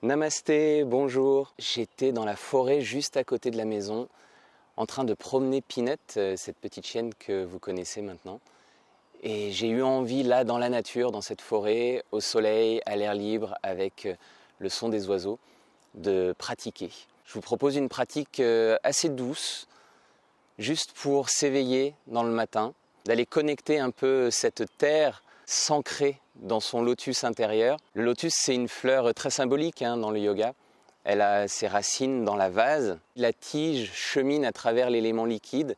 Namasté, bonjour. J'étais dans la forêt juste à côté de la maison en train de promener Pinette, cette petite chienne que vous connaissez maintenant. Et j'ai eu envie là dans la nature, dans cette forêt, au soleil, à l'air libre, avec le son des oiseaux, de pratiquer. Je vous propose une pratique assez douce, juste pour s'éveiller dans le matin, d'aller connecter un peu cette terre s'ancrer dans son lotus intérieur. Le lotus, c'est une fleur très symbolique dans le yoga. Elle a ses racines dans la vase. La tige chemine à travers l'élément liquide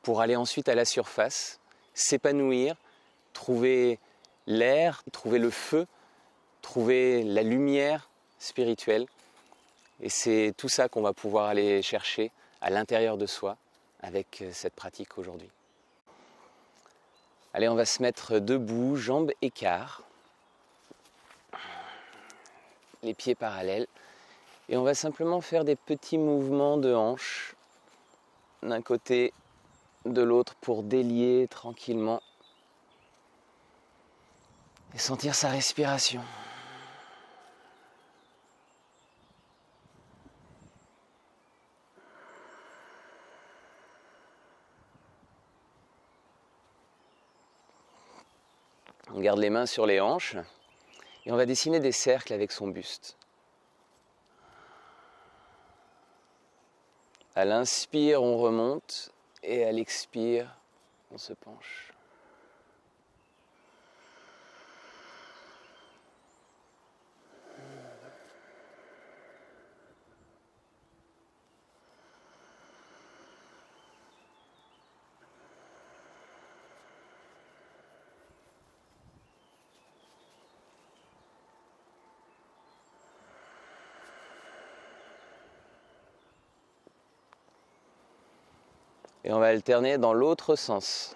pour aller ensuite à la surface, s'épanouir, trouver l'air, trouver le feu, trouver la lumière spirituelle. Et c'est tout ça qu'on va pouvoir aller chercher à l'intérieur de soi avec cette pratique aujourd'hui. Allez, on va se mettre debout, jambes écart, les pieds parallèles. Et on va simplement faire des petits mouvements de hanches d'un côté, de l'autre pour délier tranquillement et sentir sa respiration. On garde les mains sur les hanches et on va dessiner des cercles avec son buste. À l'inspire, on remonte et à l'expire, on se penche. Et on va alterner dans l'autre sens.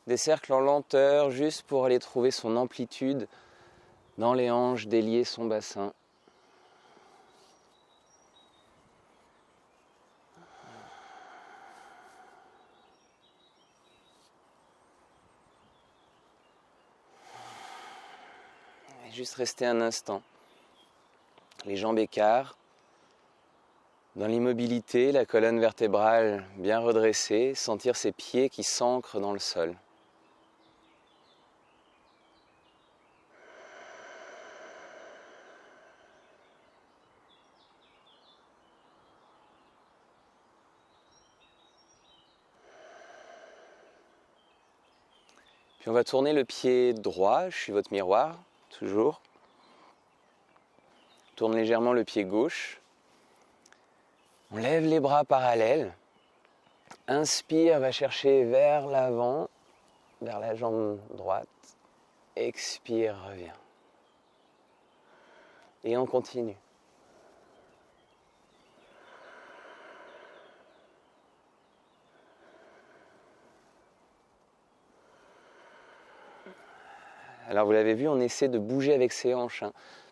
Des cercles en lenteur, juste pour aller trouver son amplitude dans les hanches, délier son bassin. Et juste rester un instant. Les jambes écarts. Dans l'immobilité, la colonne vertébrale bien redressée, sentir ses pieds qui s'ancrent dans le sol. Puis on va tourner le pied droit, je suis votre miroir, toujours. Tourne légèrement le pied gauche. On lève les bras parallèles. Inspire, va chercher vers l'avant, vers la jambe droite. Expire, reviens. Et on continue. Alors vous l'avez vu, on essaie de bouger avec ses hanches,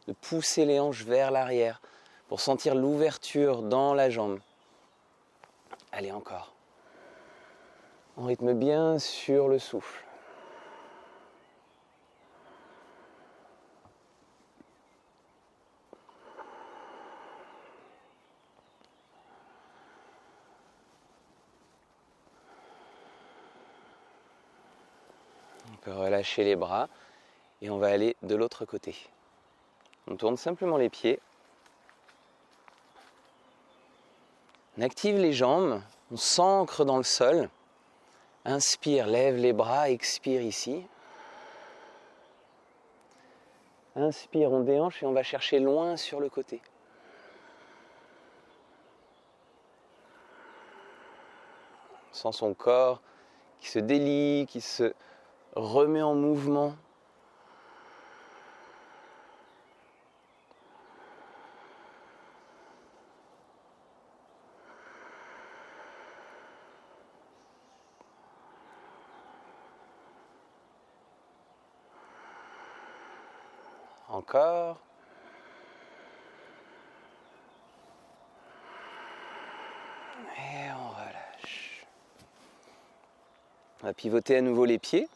de pousser les hanches vers l'arrière pour sentir l'ouverture dans la jambe. Allez, encore. On rythme bien sur le souffle. On peut relâcher les bras et on va aller de l'autre côté. On tourne simplement les pieds. On active les jambes, on s'ancre dans le sol. Inspire, lève les bras, expire ici. Inspire, on déhanche et on va chercher loin sur le côté. On sent son corps qui se délie, qui se remet en mouvement. Encore. On va pivoter à nouveau les pieds.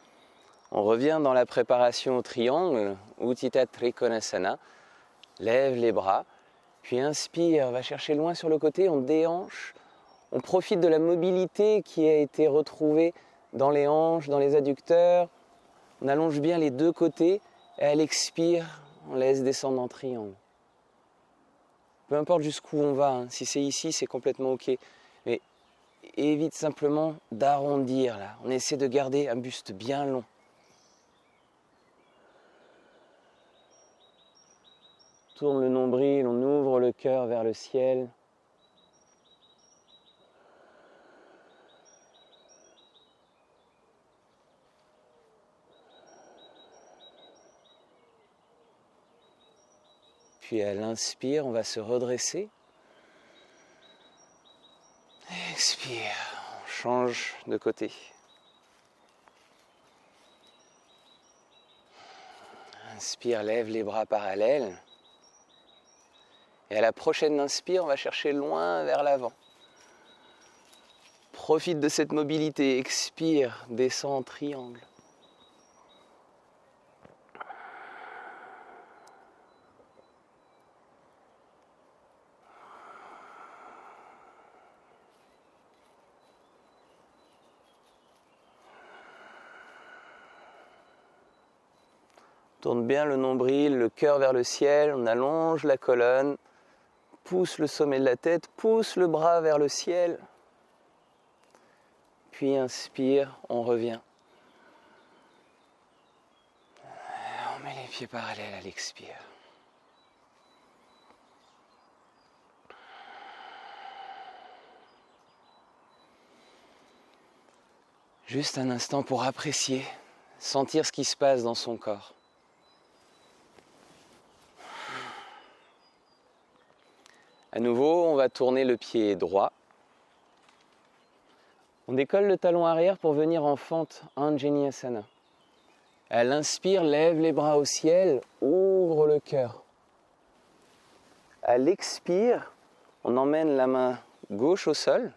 On revient dans la préparation au triangle, Utthita Trikonasana. Lève les bras, puis inspire, va chercher loin sur le côté, on déhanche. On profite de la mobilité qui a été retrouvée dans les hanches, dans les adducteurs. On allonge bien les deux côtés et à l'expire, on laisse descendre en triangle. Peu importe jusqu'où on va, hein. Si c'est ici, c'est complètement ok. Mais évite simplement d'arrondir là. On essaie de garder un buste bien long. Tourne le nombril, on ouvre le cœur vers le ciel. Puis à l'inspire, on va se redresser. Expire, on change de côté. Inspire, lève les bras parallèles. Et à la prochaine inspire, on va chercher loin vers l'avant. Profite de cette mobilité, expire, descend en triangle. Tourne bien le nombril, le cœur vers le ciel, on allonge la colonne, pousse le sommet de la tête, pousse le bras vers le ciel. Puis inspire, on revient. On met les pieds parallèles à l'expire. Juste un instant pour apprécier, sentir ce qui se passe dans son corps. À nouveau, on va tourner le pied droit. On décolle le talon arrière pour venir en fente Anjaneyasana. À l'inspire, lève les bras au ciel, ouvre le cœur. À l'expire, on emmène la main gauche au sol.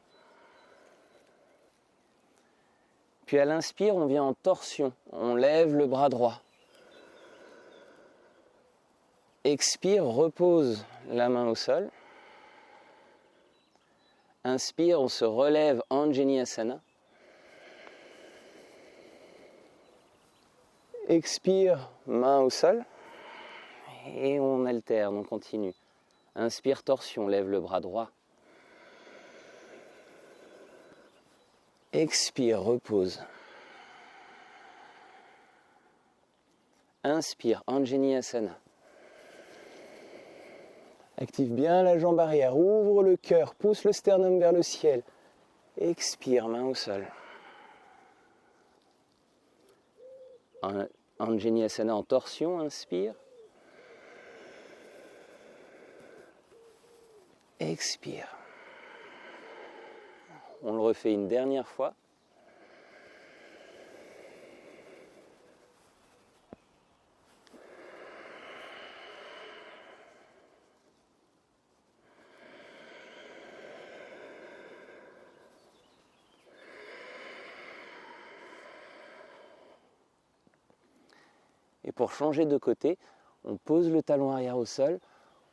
Puis à l'inspire, on vient en torsion. On lève le bras droit. Expire, repose la main au sol. Inspire, on se relève Anjaneyasana. Expire, main au sol. Et on alterne, on continue. Inspire, torsion, lève le bras droit. Expire, repose. Inspire, Anjaneyasana. Active bien la jambe arrière, ouvre le cœur, pousse le sternum vers le ciel. Expire, main au sol. Anjaneyasana en torsion, inspire. Expire. On le refait une dernière fois. Et pour changer de côté, on pose le talon arrière au sol,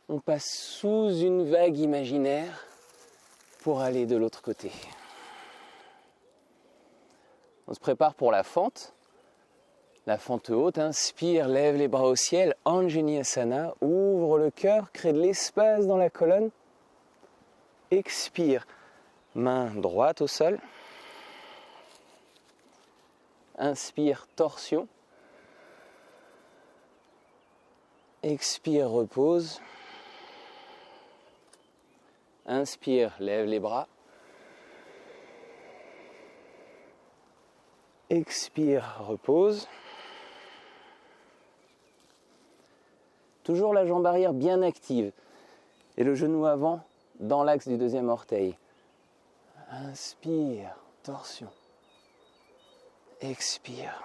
on passe sous une vague imaginaire pour aller de l'autre côté. On se prépare pour la fente haute, inspire, lève les bras au ciel, Anjaneyasana, ouvre le cœur, crée de l'espace dans la colonne, expire, main droite au sol, inspire, torsion, expire, repose, inspire, lève les bras, expire, repose. Toujours la jambe arrière bien active et le genou avant dans l'axe du deuxième orteil. Inspire, torsion. Expire.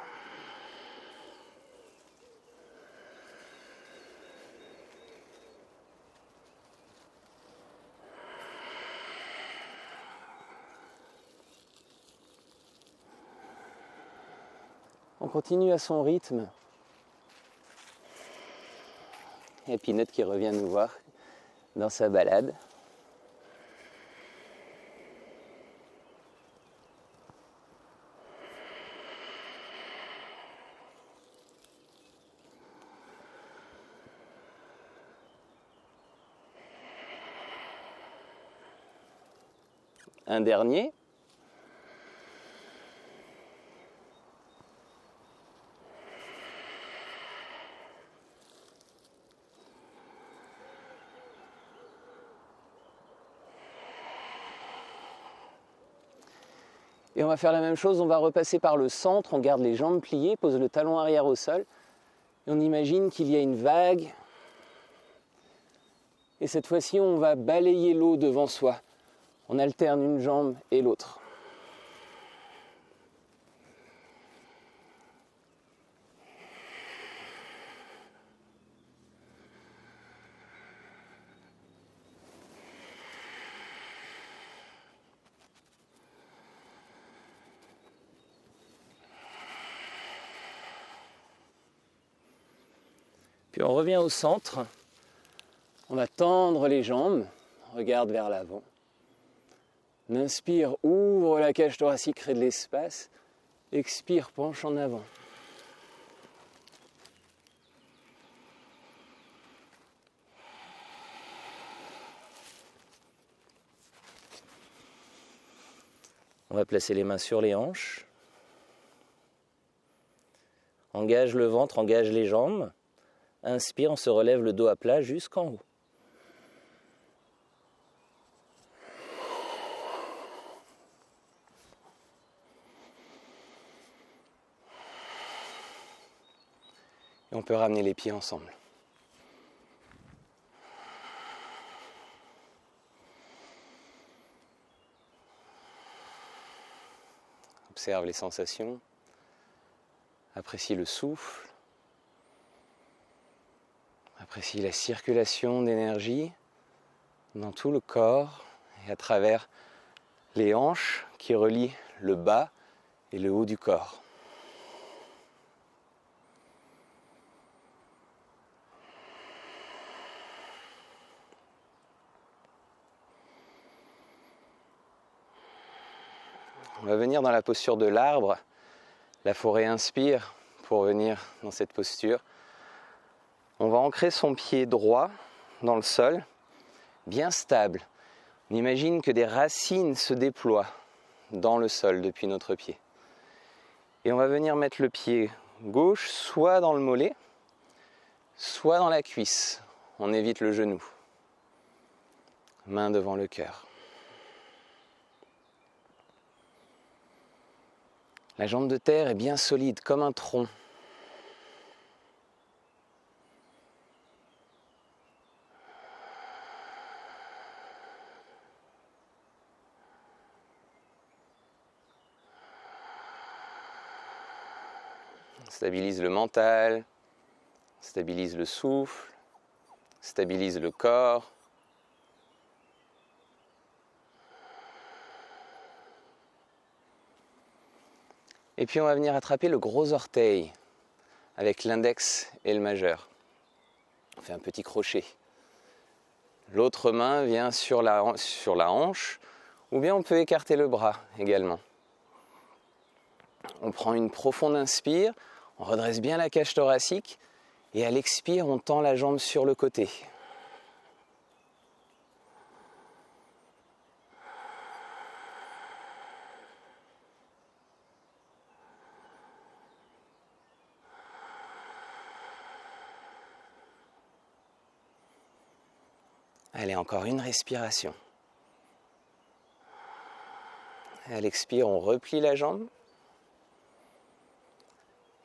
On continue à son rythme. Et Peanut qui revient nous voir dans sa balade. Un dernier. Et on va faire la même chose, on va repasser par le centre, on garde les jambes pliées, pose le talon arrière au sol. Et on imagine qu'il y a une vague. Et cette fois-ci, on va balayer l'eau devant soi. On alterne une jambe et l'autre. Puis on revient au centre. On va tendre les jambes, on regarde vers l'avant. On inspire, ouvre la cage thoracique, crée de l'espace. Expire, penche en avant. On va placer les mains sur les hanches. Engage le ventre, engage les jambes. Inspire, on se relève le dos à plat jusqu'en haut. Et on peut ramener les pieds ensemble. Observe les sensations. Apprécie le souffle. Apprécie la circulation d'énergie dans tout le corps et à travers les hanches qui relient le bas et le haut du corps. On va venir dans la posture de l'arbre. La forêt inspire pour venir dans cette posture. On va ancrer son pied droit dans le sol, bien stable. On imagine que des racines se déploient dans le sol depuis notre pied. Et on va venir mettre le pied gauche soit dans le mollet, soit dans la cuisse. On évite le genou. Main devant le cœur. La jambe de terre est bien solide, comme un tronc. On stabilise le mental, stabilise le souffle, stabilise le corps. Et puis on va venir attraper le gros orteil avec l'index et le majeur. On fait un petit crochet. L'autre main vient sur la hanche, ou bien on peut écarter le bras également. On prend une profonde inspire, on redresse bien la cage thoracique, et à l'expire, on tend la jambe sur le côté. Allez, encore une respiration. Et à l'expire, on replie la jambe.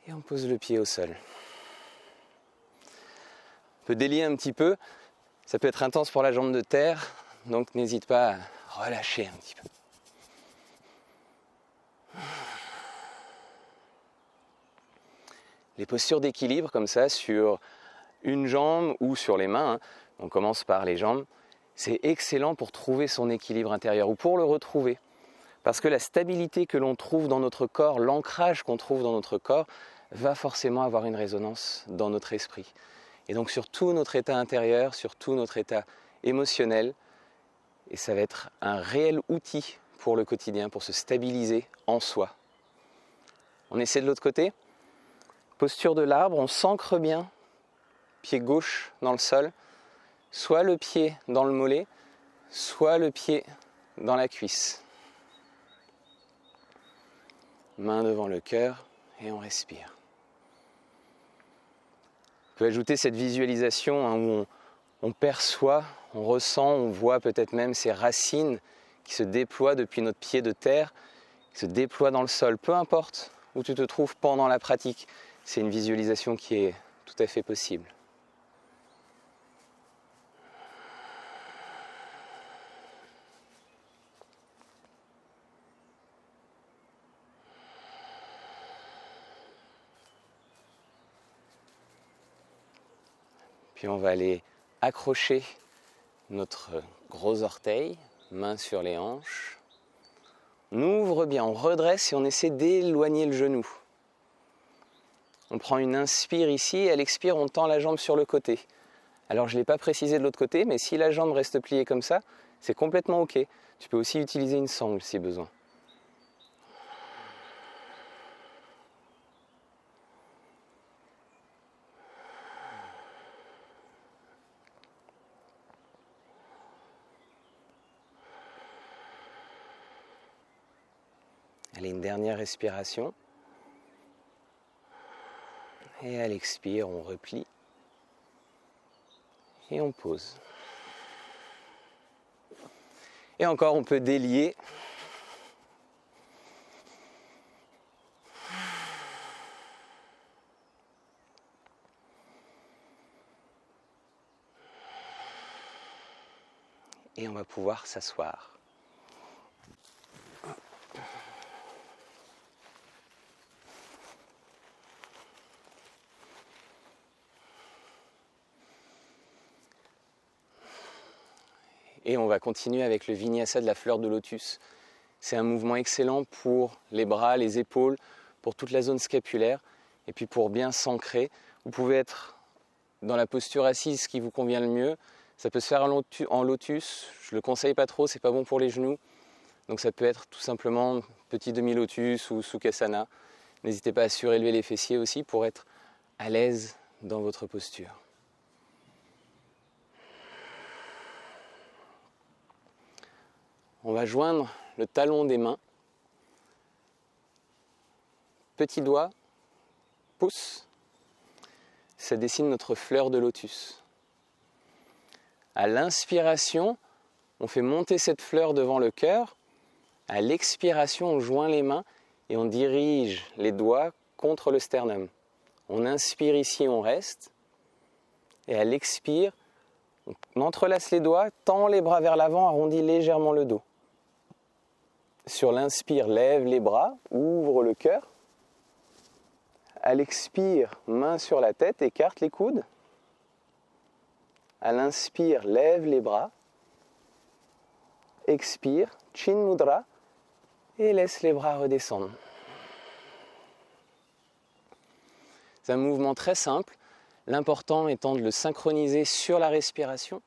Et on pose le pied au sol. On peut délier un petit peu. Ça peut être intense pour la jambe de terre. Donc n'hésite pas à relâcher un petit peu. Les postures d'équilibre comme ça sur une jambe ou sur les mains, on commence par les jambes, c'est excellent pour trouver son équilibre intérieur ou pour le retrouver. Parce que la stabilité que l'on trouve dans notre corps, l'ancrage qu'on trouve dans notre corps, va forcément avoir une résonance dans notre esprit. Et donc sur tout notre état intérieur, sur tout notre état émotionnel, et ça va être un réel outil pour le quotidien, pour se stabiliser en soi. On essaie de l'autre côté. Posture de l'arbre, on s'ancre bien, pied gauche dans le sol, soit le pied dans le mollet, soit le pied dans la cuisse. Main devant le cœur et on respire. On peut ajouter cette visualisation où on perçoit, on ressent, on voit peut-être même ces racines qui se déploient depuis notre pied de terre, qui se déploient dans le sol. Peu importe où tu te trouves pendant la pratique, c'est une visualisation qui est tout à fait possible. Puis on va aller accrocher notre gros orteil, main sur les hanches. On ouvre bien, on redresse et on essaie d'éloigner le genou. On prend une inspire ici et à l'expire, on tend la jambe sur le côté. Alors je ne l'ai pas précisé de l'autre côté, mais si la jambe reste pliée comme ça, c'est complètement ok. Tu peux aussi utiliser une sangle si besoin. Allez, une dernière respiration. Et à l'expire, on replie. Et on pose. Et encore, on peut délier. Et on va pouvoir s'asseoir. Et on va continuer avec le vinyasa de la fleur de lotus. C'est un mouvement excellent pour les bras, les épaules, pour toute la zone scapulaire. Et puis pour bien s'ancrer, vous pouvez être dans la posture assise qui vous convient le mieux. Ça peut se faire en lotus, je ne le conseille pas trop, c'est pas bon pour les genoux. Donc ça peut être tout simplement petit demi-lotus ou sukhasana. N'hésitez pas à surélever les fessiers aussi pour être à l'aise dans votre posture. On va joindre le talon des mains, petit doigt, pouce, ça dessine notre fleur de lotus. À l'inspiration, on fait monter cette fleur devant le cœur. À l'expiration, on joint les mains et on dirige les doigts contre le sternum. On inspire ici, on reste. Et à l'expire, on entrelace les doigts, tend les bras vers l'avant, arrondit légèrement le dos. Sur l'inspire, lève les bras, ouvre le cœur. À l'expire, main sur la tête, écarte les coudes. À l'inspire, lève les bras. Expire, Chin Mudra, et laisse les bras redescendre. C'est un mouvement très simple, l'important étant de le synchroniser sur la respiration.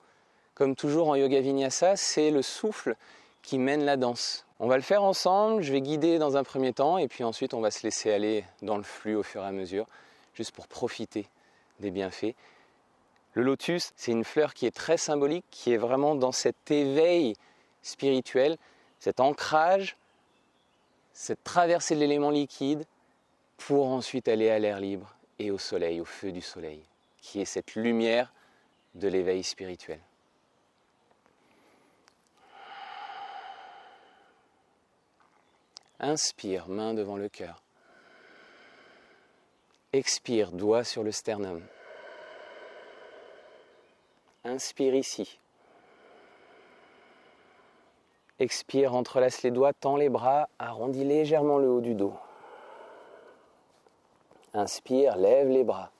Comme toujours en Yoga Vinyasa, c'est le souffle qui mène la danse. On va le faire ensemble, je vais guider dans un premier temps et puis ensuite on va se laisser aller dans le flux au fur et à mesure, juste pour profiter des bienfaits. Le lotus, c'est une fleur qui est très symbolique, qui est vraiment dans cet éveil spirituel, cet ancrage, cette traversée de l'élément liquide pour ensuite aller à l'air libre et au soleil, au feu du soleil, qui est cette lumière de l'éveil spirituel. Inspire, main devant le cœur. Expire, doigt sur le sternum. Inspire ici. Expire, entrelace les doigts, tend les bras, arrondis légèrement le haut du dos. Inspire, lève les bras.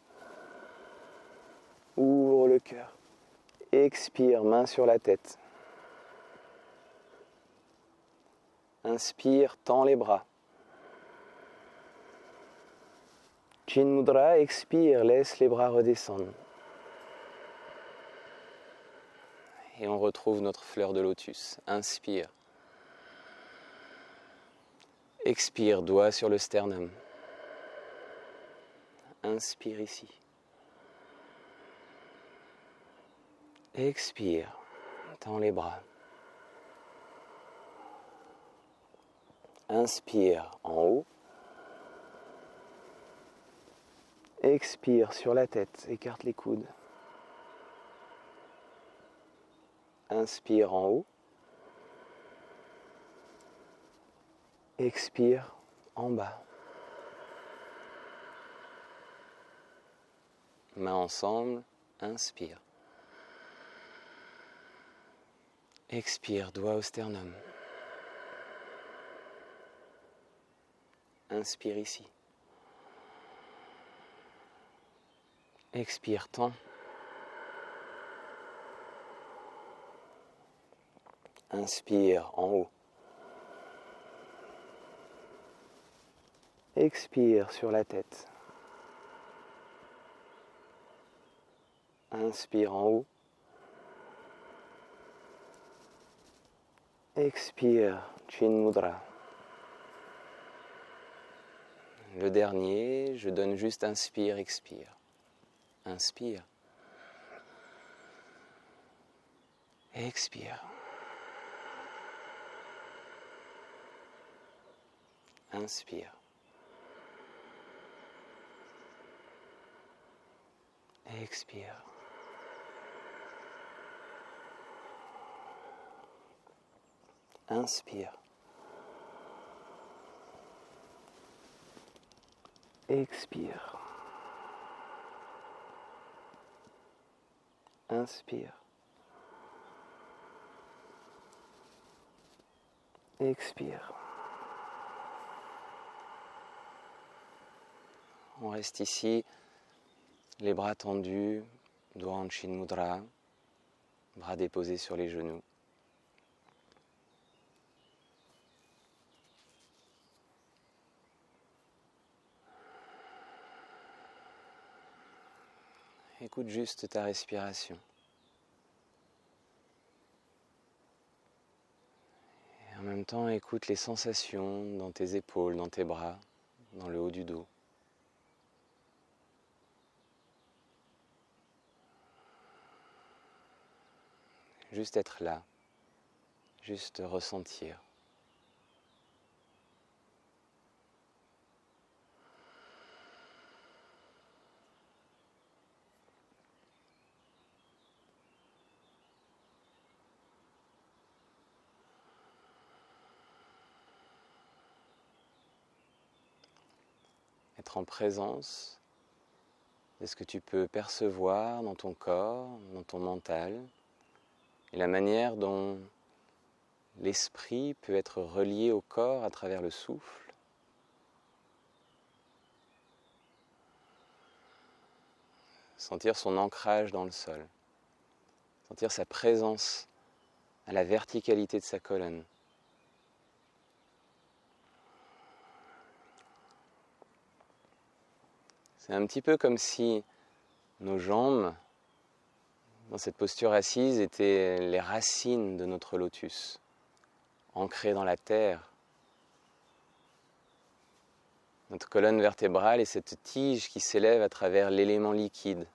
Ouvre le cœur. Expire, main sur la tête. Inspire, tends les bras. Chin Mudra, expire, laisse les bras redescendre. Et on retrouve notre fleur de lotus. Inspire. Expire, doigt sur le sternum. Inspire ici. Expire, tends les bras. Inspire en haut. Expire sur la tête, écarte les coudes. Inspire en haut. Expire en bas. Mains ensemble, inspire. Expire, doigt au sternum. Inspire ici. Expire, tends. Inspire en haut. Expire sur la tête. Inspire en haut. Expire, Chin Mudra. Le dernier, je donne juste inspire, expire. Inspire. Expire. Inspire. Expire. Inspire. Expire. Inspire. Expire. On reste ici, les bras tendus, doigts en Chin Mudra, bras déposés sur les genoux. Écoute juste ta respiration. Et en même temps, écoute les sensations dans tes épaules, dans tes bras, dans le haut du dos. Juste être là, juste ressentir. Être en présence de ce que tu peux percevoir dans ton corps, dans ton mental, et la manière dont l'esprit peut être relié au corps à travers le souffle. Sentir son ancrage dans le sol, sentir sa présence à la verticalité de sa colonne. C'est un petit peu comme si nos jambes, dans cette posture assise, étaient les racines de notre lotus, ancrées dans la terre. Notre colonne vertébrale est cette tige qui s'élève à travers l'élément liquide,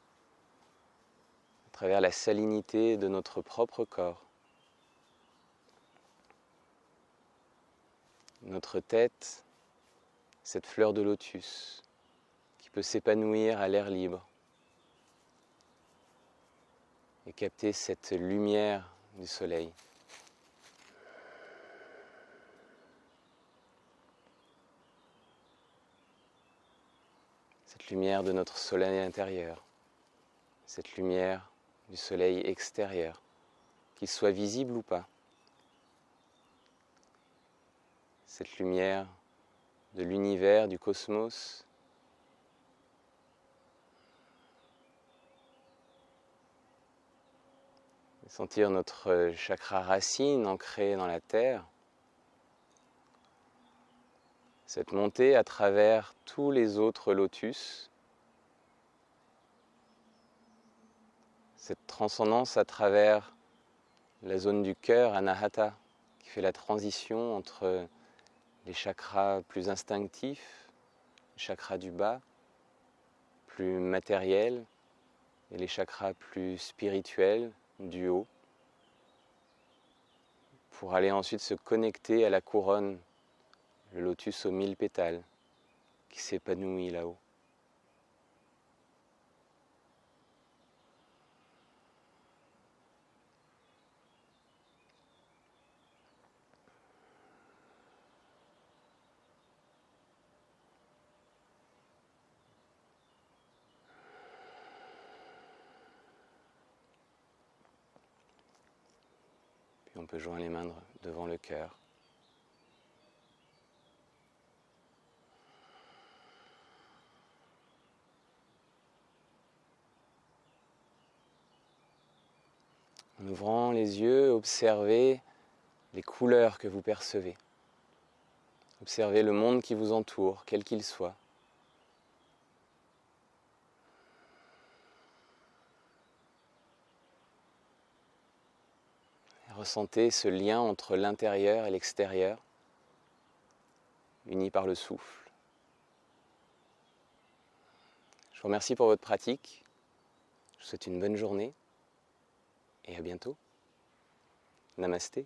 à travers la salinité de notre propre corps. Notre tête, cette fleur de lotus, qui peut s'épanouir à l'air libre et capter cette lumière du soleil. Cette lumière de notre soleil intérieur, cette lumière du soleil extérieur, qu'il soit visible ou pas. Cette lumière de l'univers, du cosmos, sentir notre chakra racine ancré dans la terre, Cette montée à travers tous les autres lotus, cette transcendance à travers la zone du cœur, Anahata, qui fait la transition entre les chakras plus instinctifs, les chakras du bas, plus matériels, et les chakras plus spirituels du haut, pour aller ensuite se connecter à la couronne, le lotus aux 1000 pétales, qui s'épanouit là-haut. Puis on peut joindre les mains devant le cœur. En ouvrant les yeux, observez les couleurs que vous percevez. Observez le monde qui vous entoure, quel qu'il soit. Et ressentez ce lien entre l'intérieur et l'extérieur, unis par le souffle. Je vous remercie pour votre pratique. Je vous souhaite une bonne journée et à bientôt. Namasté.